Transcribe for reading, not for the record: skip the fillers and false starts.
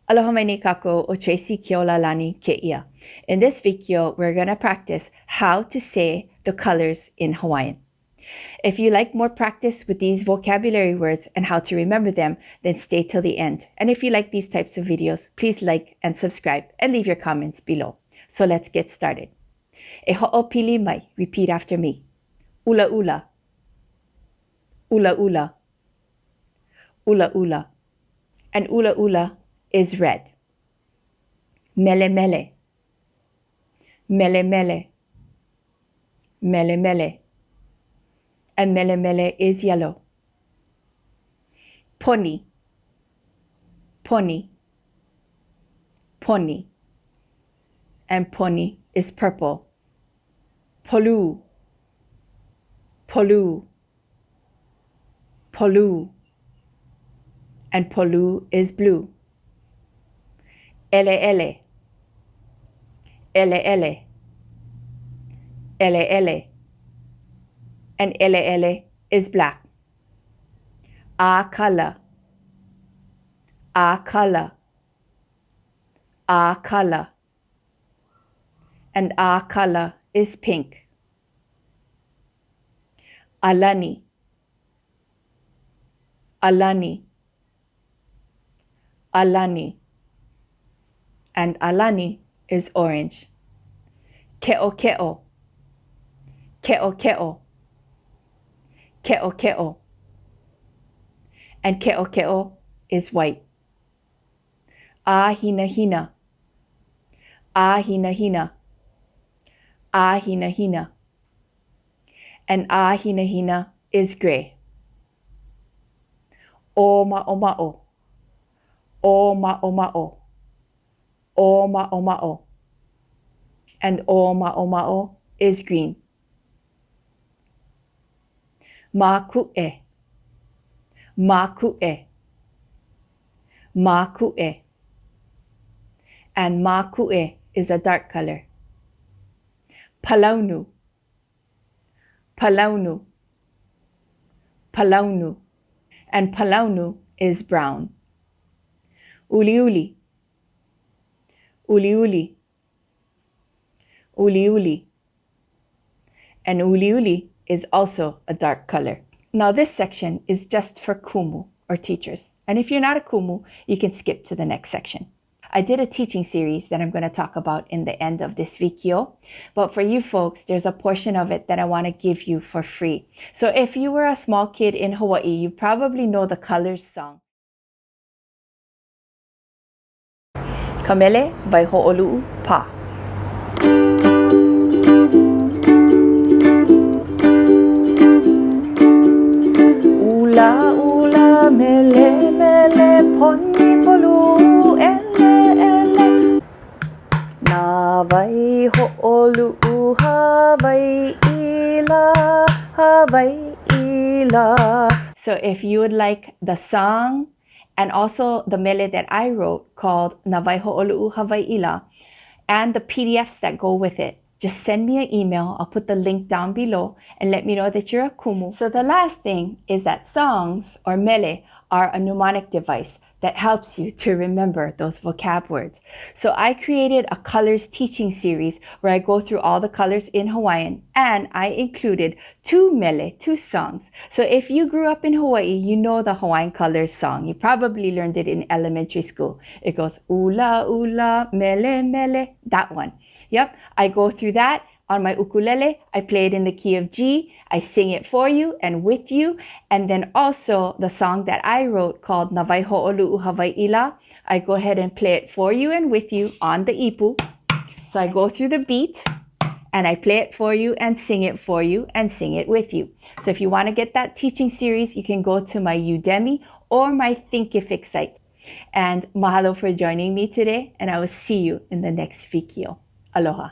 Aloha mai nei kako o Tracie Mililani ke ia. In this video, we're going to practice how to say the colors in Hawaiian. If you like more practice with these vocabulary words and how to remember them, then stay till the end. And if you like these types of videos, please like and subscribe and leave your comments below. So let's get started. E ho'opili mai, repeat after me. Ula ula. Ula ula. Ula ula. And ula ula is red. Mele mele. Mele mele. Mele mele. And mele mele is yellow. Poni. Poni. Poni. And poni is purple. Polu. Polu. Polu. And polu is blue. Ele ele. Ele ele. Ele ele. And ele ele is black. A color. A color. A color. And a color is pink. Alani. Alani. Alani. And alani is orange. Ke'o ke'o. Ke'o ke'o. Ke'o ke'o. And ke'o ke'o is white. Ah hina hina. Ah hina hina. Ah hina hina. And ah hina hina is gray. O ma'o ma'o. O ma'o ma'o. O ma'o ma'o. And o ma'o ma'o is green. Maku'e. Maku'e. Maku'e. And maku'e is a dark color. Palaunu. Palaunu. Palaunu. And palaunu is brown. Uli uli. Uli uli. Uli uli. And uli uli is also a dark color. Now this section is just for kumu or teachers. And if you're not a kumu, you can skip to the next section. I did a teaching series that I'm going to talk about in the end of this video. But for you folks, there's a portion of it that I want to give you for free. So if you were a small kid in Hawaii, you probably know the Colors song. Kamele by Ho'olu'u Pa. Ula ula mele mele poni polu ele ele. Na Waiho Hawaii ila Hawaii ila. So if you would like the song and also the mele that I wrote called Na Waiho Hawaii ila and the PDFs that go with it, just send me an email. I'll put the link down below and let me know that you're a kumu. So the last thing is that songs or mele are a mnemonic device that helps you to remember those vocab words. So I created a colors teaching series where I go through all the colors in Hawaiian, and I included two mele, two songs. So if you grew up in Hawaii, you know the Hawaiian Colors song. You probably learned it in elementary school. It goes ula ula mele mele, that one. Yep, I go through that on my ukulele. I play it in the key of G. I sing it for you and with you. And then also the song that I wrote called Na Waiho Hawaii ila, I go ahead and play it for you and with you on the ipu. So I go through the beat and I play it for you and sing it for you and sing it with you. So if you want to get that teaching series, you can go to my Udemy or my Thinkific site. And mahalo for joining me today, and I will see you in the next video. Aloha.